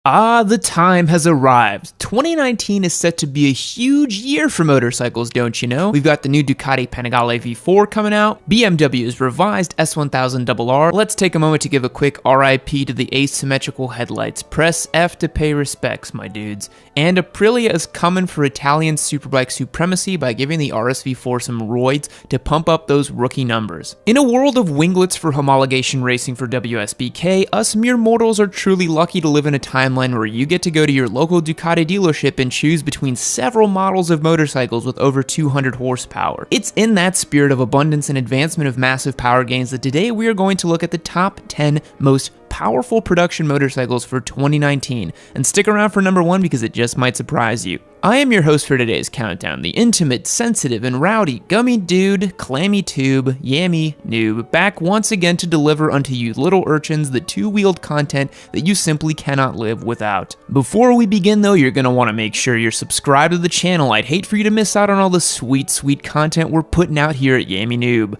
Ah, the time has arrived. 2019 is set to be a huge year for motorcycles, don't you know? We've got the new Ducati Panigale V4 coming out, BMW's revised S1000RR. Let's take a moment to give a quick RIP to the asymmetrical headlights. Press F to pay respects, my dudes. And Aprilia is coming for Italian superbike supremacy by giving the RSV4 some roids to pump up those rookie numbers. In a world of winglets for homologation racing for WSBK, us mere mortals are truly lucky to live in a timeline where you get to go to your local Ducati dealership and choose between several models of motorcycles with over 200 horsepower. It's in that spirit of abundance and advancement of massive power gains that today we are going to look at the top 10 most powerful production motorcycles for 2019, and stick around for number 1 because it just might surprise you. I am your host for today's countdown, the intimate, sensitive, and rowdy gummy dude, clammy tube, yammy noob, back once again to deliver unto you little urchins the two-wheeled content that you simply cannot live without. Before we begin though, you're going to want to make sure you're subscribed to the channel. I'd hate for you to miss out on all the sweet, sweet content we're putting out here at Yammy Noob.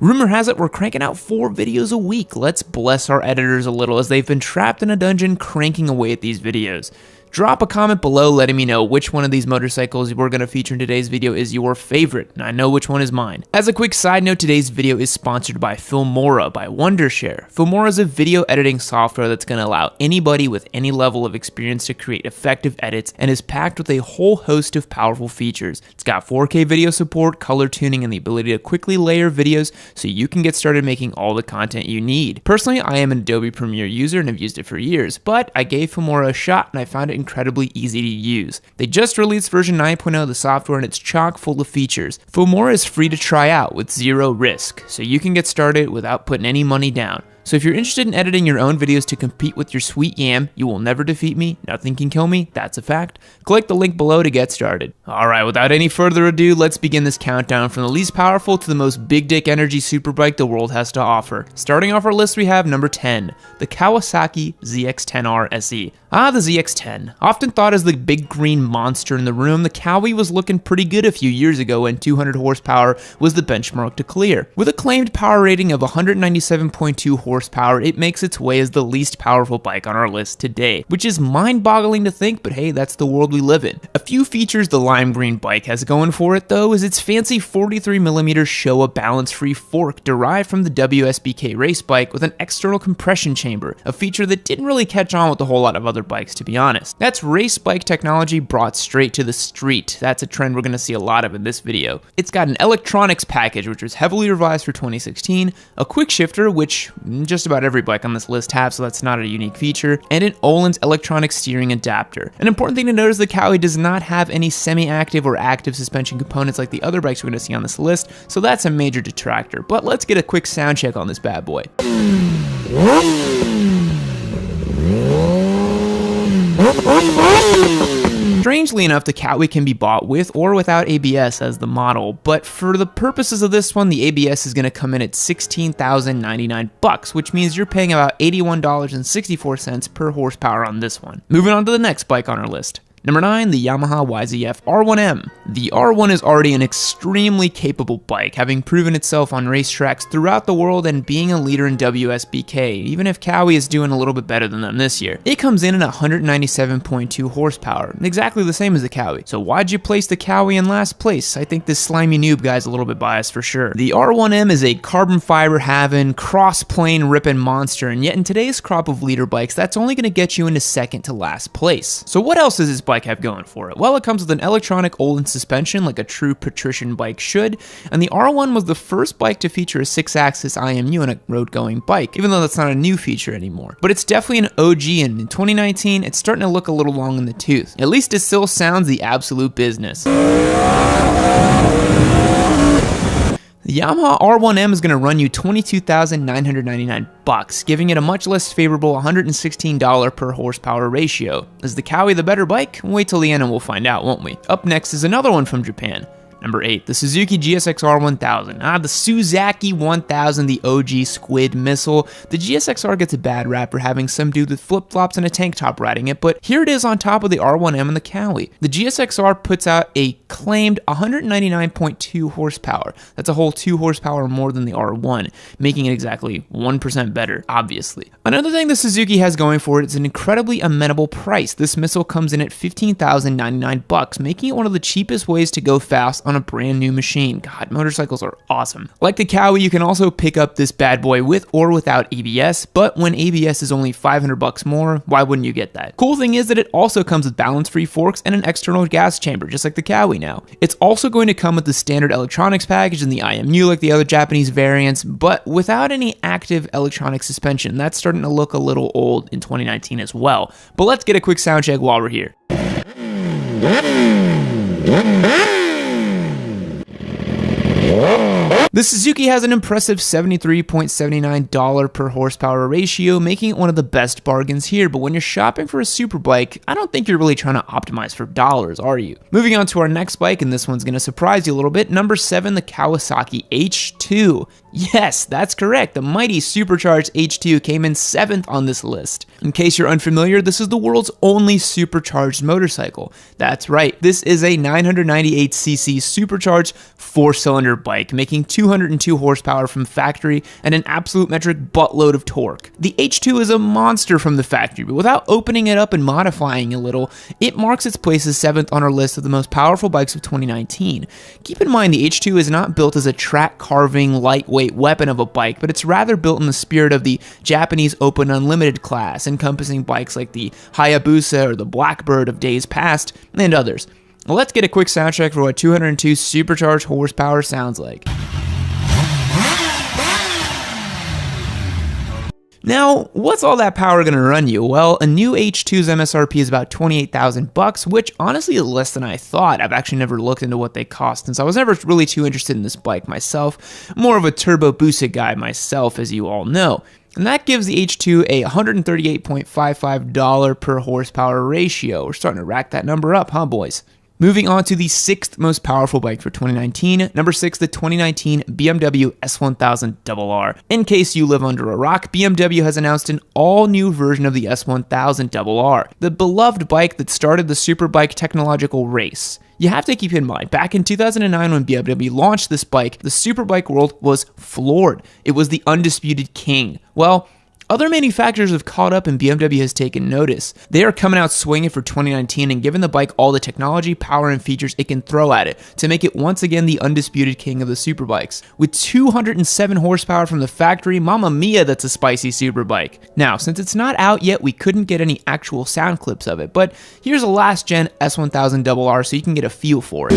Rumor has it we're cranking out 4 videos a week. Let's bless our editors a little as they've been trapped in a dungeon cranking away at these videos. Drop a comment below letting me know which one of these motorcycles we're going to feature in today's video is your favorite, and I know which one is mine. As a quick side note, today's video is sponsored by Filmora by Wondershare. Filmora is a video editing software that's going to allow anybody with any level of experience to create effective edits and is packed with a whole host of powerful features. It's got 4K video support, color tuning, and the ability to quickly layer videos so you can get started making all the content you need. Personally, I am an Adobe Premiere user and have used it for years, but I gave Filmora a shot and I found it incredibly easy to use. They just released version 9.0 of the software and it's chock full of features. Filmora is free to try out with zero risk, so you can get started without putting any money down. So if you're interested in editing your own videos to compete with your sweet yam, you will never defeat me, nothing can kill me, that's a fact. Click the link below to get started. Alright, without any further ado, let's begin this countdown from the least powerful to the most big dick energy superbike the world has to offer. Starting off our list we have number 10, the Kawasaki ZX-10R SE. Ah, the ZX-10. Often thought as the big green monster in the room, the Cowie was looking pretty good a few years ago when 200 horsepower was the benchmark to clear. With a claimed power rating of 197.2 horsepower, it makes its way as the least powerful bike on our list today, which is mind-boggling to think, but hey, that's the world we live in. A few features the lime green bike has going for it though is its fancy 43mm Showa balance-free fork derived from the WSBK race bike with an external compression chamber, a feature that didn't really catch on with a whole lot of other bikes, to be honest. That's race bike technology brought straight to the street. That's a trend we're going to see a lot of in this video. It's got an electronics package which was heavily revised for 2016, a quick shifter which just about every bike on this list have, so that's not a unique feature, and an Öhlins electronic steering adapter. An important thing to note is the Cowie does not have any semi-active or active suspension components like the other bikes we're going to see on this list, so that's a major detractor. But let's get a quick sound check on this bad boy. Strangely enough, the Cowie can be bought with or without ABS as the model, but for the purposes of this one, the ABS is going to come in at $16,099, which means you're paying about $81.64 per horsepower on this one. Moving on to the next bike on our list. Number 9, the Yamaha YZF R1M. The R1 is already an extremely capable bike, having proven itself on racetracks throughout the world and being a leader in WSBK, even if Cowie is doing a little bit better than them this year. It comes in at 197.2 horsepower, exactly the same as the Cowie. So why'd you place the Cowie in last place? I think this slimy noob guy's a little bit biased for sure. The R1M is a carbon fiber having, cross-plane ripping monster, and yet in today's crop of leader bikes, that's only going to get you into second to last place. So what else does this bike have going for it? Well, it comes with an electronic Öhlins suspension like a true patrician bike should, and the R1 was the first bike to feature a 6-axis IMU on a road-going bike, even though that's not a new feature anymore. But it's definitely an OG, and in 2019, it's starting to look a little long in the tooth. At least it still sounds the absolute business. The Yamaha R1M is going to run you $22,999, giving it a much less favorable $116 per horsepower ratio. Is the Cowie the better bike? Wait till the end and we'll find out, won't we? Up next is another one from Japan. Number 8, the Suzuki GSX-R 1000. The Suzaki 1000, the OG squid missile. The GSX-R gets a bad rap for having some dude with flip-flops and a tank top riding it, but here it is on top of the R1M and the Cowie. The GSX-R puts out a claimed 199.2 horsepower. That's a whole 2 horsepower more than the R1, making it exactly 1% better, obviously. Another thing the Suzuki has going for it is an incredibly amenable price. This missile comes in at $15,099, making it one of the cheapest ways to go fast on a brand new machine. God, motorcycles are awesome. Like the Cowie, you can also pick up this bad boy with or without ABS, but when ABS is only $500 more, why wouldn't you get that? Cool thing is that it also comes with balance-free forks and an external gas chamber, just like the Cowie now. It's also going to come with the standard electronics package and the IMU like the other Japanese variants, but without any active electronic suspension. That's starting to look a little old in 2019 as well. But let's get a quick sound check while we're here. The Suzuki has an impressive $73.79 per horsepower ratio, making it one of the best bargains here, but when you're shopping for a superbike, I don't think you're really trying to optimize for dollars, are you? Moving on to our next bike, and this one's going to surprise you a little bit, number 7, the Kawasaki H2. Yes, that's correct, the mighty supercharged H2 came in 7th on this list. In case you're unfamiliar, this is the world's only supercharged motorcycle. That's right, this is a 998cc supercharged 4-cylinder bike, making 202 horsepower from factory and an absolute metric buttload of torque. The H2 is a monster from the factory, but without opening it up and modifying a little, it marks its place as 7th on our list of the most powerful bikes of 2019. Keep in mind the H2 is not built as a track carving, lightweight weapon of a bike, but it's rather built in the spirit of the Japanese Open Unlimited class, encompassing bikes like the Hayabusa or the Blackbird of days past, and others. Well, let's get a quick sound check for what 202 supercharged horsepower sounds like. Now, what's all that power going to run you? Well, a new H2's MSRP is about $28,000, which honestly is less than I thought. I've actually never looked into what they cost, since I was never really too interested in this bike myself. More of a turbo boosted guy myself, as you all know. And that gives the H2 a $138.55 per horsepower ratio. We're starting to rack that number up, huh, boys? Moving on to the 6th most powerful bike for 2019, number 6, the 2019 BMW S1000RR. In case you live under a rock, BMW has announced an all-new version of the S1000RR, the beloved bike that started the superbike technological race. You have to keep in mind, back in 2009 when BMW launched this bike, the superbike world was floored. It was the undisputed king. Well, other manufacturers have caught up and BMW has taken notice. They are coming out swinging for 2019 and giving the bike all the technology, power, and features it can throw at it to make it once again the undisputed king of the superbikes. With 207 horsepower from the factory, mamma mia, that's a spicy superbike. Now, since it's not out yet, we couldn't get any actual sound clips of it, but here's a last gen S1000RR so you can get a feel for it.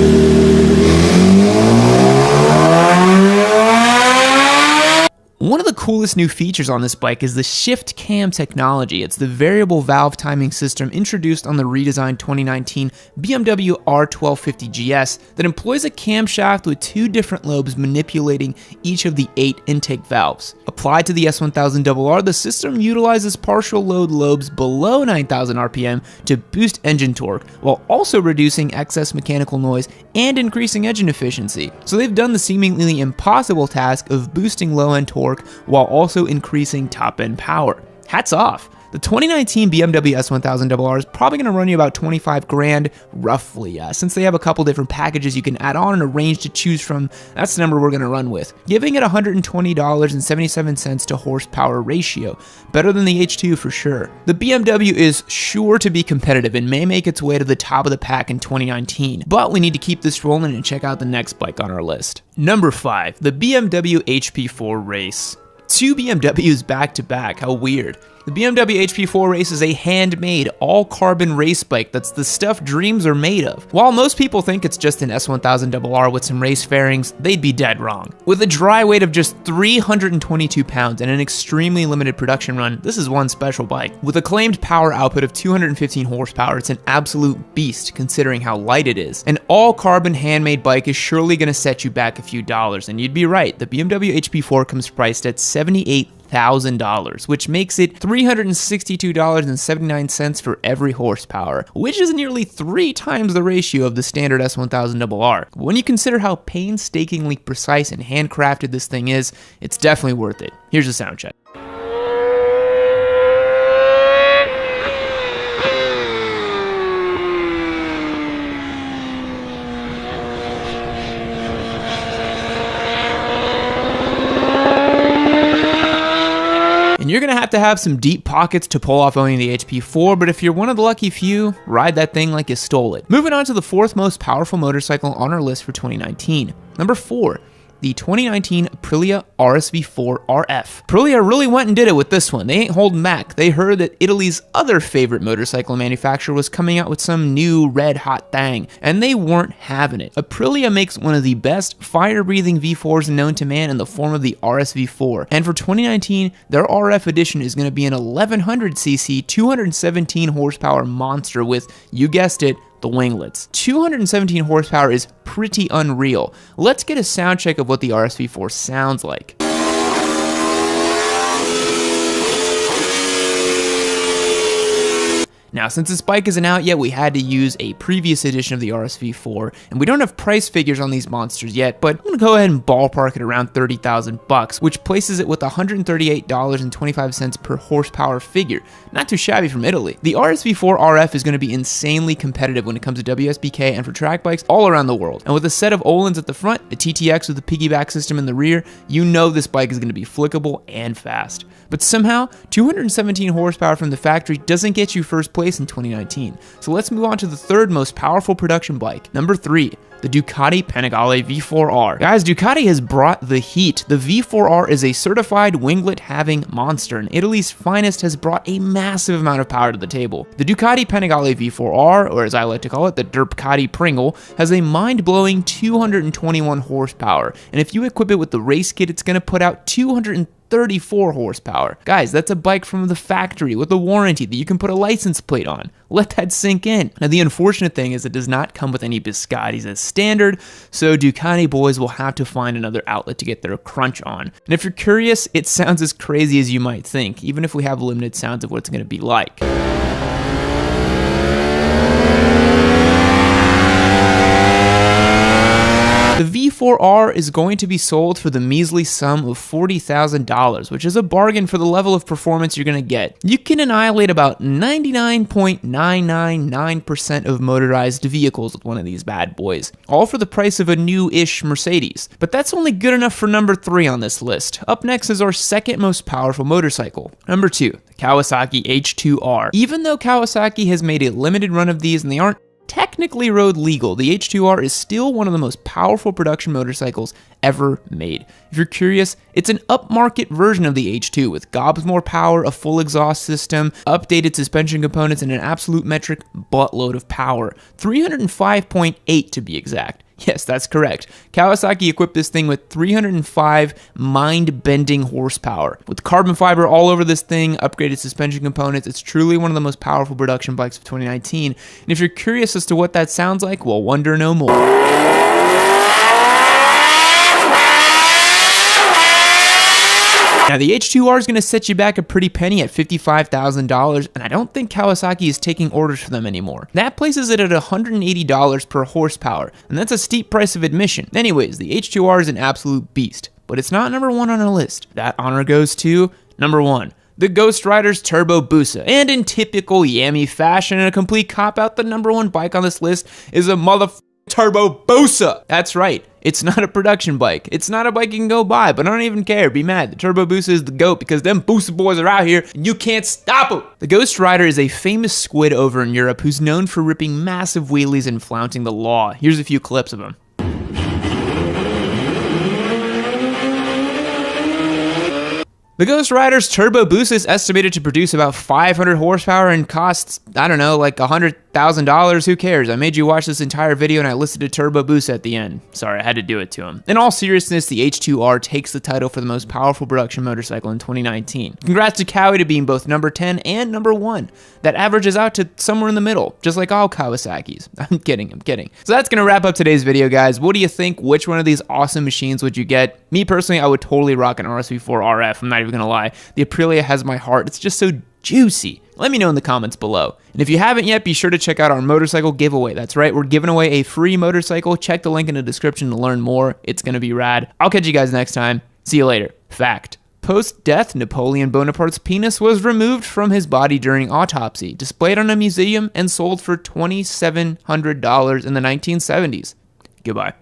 One of the coolest new features on this bike is the shift cam technology. It's the variable valve timing system introduced on the redesigned 2019 BMW R1250 GS that employs a camshaft with 2 different lobes manipulating each of the 8 intake valves. Applied to the S1000RR, the system utilizes partial load lobes below 9,000 RPM to boost engine torque, while also reducing excess mechanical noise and increasing engine efficiency. So they've done the seemingly impossible task of boosting low-end torque while also increasing top-end power. Hats off! The 2019 BMW S1000RR is probably going to run you about 25 grand, roughly. Since they have a couple different packages you can add on and a range to choose from, that's the number we're going to run with, giving it $120.77 to horsepower ratio. Better than the H2 for sure. The BMW is sure to be competitive and may make its way to the top of the pack in 2019, but we need to keep this rolling and check out the next bike on our list. Number 5, the BMW HP4 Race. 2 BMWs back to back, how weird. The BMW HP4 Race is a handmade, all-carbon race bike that's the stuff dreams are made of. While most people think it's just an S1000RR with some race fairings, they'd be dead wrong. With a dry weight of just 322 pounds and an extremely limited production run, this is one special bike. With a claimed power output of 215 horsepower, it's an absolute beast considering how light it is. An all-carbon handmade bike is surely going to set you back a few dollars, and you'd be right, the BMW HP4 comes priced at $78,000. $300,000, which makes it $362.79 for every horsepower, which is nearly 3 times the ratio of the standard S1000RR. When you consider how painstakingly precise and handcrafted this thing is, it's definitely worth it. Here's a sound check. And you're gonna have to have some deep pockets to pull off owning the HP4, but if you're one of the lucky few, ride that thing like you stole it. Moving on to the 4th most powerful motorcycle on our list for 2019. Number 4. The 2019 Aprilia RSV4 RF. Aprilia really went and did it with this one. They ain't holding back. They heard that Italy's other favorite motorcycle manufacturer was coming out with some new red hot thing, and they weren't having it. Aprilia makes one of the best fire-breathing V4s known to man in the form of the RSV4, and for 2019, their RF edition is going to be an 1100cc, 217 horsepower monster with, you guessed it, the winglets. 217 horsepower is pretty unreal. Let's get a sound check of what the RSV4 sounds like. Now, since this bike isn't out yet, we had to use a previous edition of the RSV4, and we don't have price figures on these monsters yet, but I'm gonna go ahead and ballpark it around $30,000, which places it with $138.25 per horsepower figure. Not too shabby from Italy. The RSV4 RF is gonna be insanely competitive when it comes to WSBK and for track bikes all around the world. And with a set of Öhlins at the front, a TTX with a piggyback system in the rear, you know this bike is gonna be flickable and fast. But somehow, 217 horsepower from the factory doesn't get you first place in 2019. So let's move on to the 3rd most powerful production bike. Number 3, the Ducati Panigale V4R. Guys, Ducati has brought the heat. The V4R is a certified winglet-having monster, and Italy's finest has brought a massive amount of power to the table. The Ducati Panigale V4R, or as I like to call it, the Ducati Pringle, has a mind-blowing 221 horsepower, and if you equip it with the race kit, it's going to put out 234 horsepower. Guys, that's a bike from the factory with a warranty that you can put a license plate on. Let that sink in. Now, the unfortunate thing is it does not come with any biscottis as standard, so Ducati boys will have to find another outlet to get their crunch on. And if you're curious, it sounds as crazy as you might think, even if we have limited sounds of what it's going to be like. The V4R is going to be sold for the measly sum of $40,000, which is a bargain for the level of performance you're going to get. You can annihilate about 99.999% of motorized vehicles with one of these bad boys, all for the price of a new-ish Mercedes. But that's only good enough for number 3 on this list. Up next is our 2nd most powerful motorcycle. Number 2, the Kawasaki H2R. Even though Kawasaki has made a limited run of these and they aren't technically road legal, the H2R is still one of the most powerful production motorcycles ever made. If you're curious, it's an upmarket version of the H2 with gobs more power, a full exhaust system, updated suspension components, and an absolute metric buttload of power. 305.8 to be exact. Yes, that's correct. Kawasaki equipped this thing with 305 mind-bending horsepower. With carbon fiber all over this thing, upgraded suspension components, it's truly one of the most powerful production bikes of 2019. And if you're curious as to what that sounds like, well, wonder no more. Now, the H2R is going to set you back a pretty penny at $55,000, and I don't think Kawasaki is taking orders for them anymore. That places it at $180 per horsepower, and that's a steep price of admission. Anyways, the H2R is an absolute beast, but it's not number 1 on our list. That honor goes to number 1. The Ghost Rider's Turbo Busa. And in typical Yami fashion and a complete cop-out, the number 1 bike on this list is a Turbo Busa. That's right. It's not a production bike. It's not a bike you can go buy, but I don't even care. Be mad. The Turbo Busa is the GOAT because them Busa boys are out here and you can't stop them. The Ghost Rider is a famous squid over in Europe who's known for ripping massive wheelies and flaunting the law. Here's a few clips of him. The Ghost Rider's Turbo Busa is estimated to produce about 500 horsepower and costs, I don't know, like $100,000 $1,000, who cares? I made you watch this entire video and I listed a turbo boost at the end. Sorry, I had to do it to him. In all seriousness, the H2R takes the title for the most powerful production motorcycle in 2019. Congrats to Cowie to being both number 10 and number 1. That averages out to somewhere in the middle, just like all Kawasaki's. I'm kidding. So that's gonna wrap up today's video, guys. What do you think? Which one of these awesome machines would you get? Me personally, I would totally rock an RSV4 RF. I'm not even gonna lie. The Aprilia has my heart. It's just so juicy. Let me know in the comments below. And if you haven't yet, be sure to check out our motorcycle giveaway. That's right, we're giving away a free motorcycle. Check the link in the description to learn more. It's gonna be rad. I'll catch you guys next time. See you later. Fact: post-death, Napoleon Bonaparte's penis was removed from his body during autopsy, displayed on a museum, and sold for $2,700 in the 1970s. Goodbye.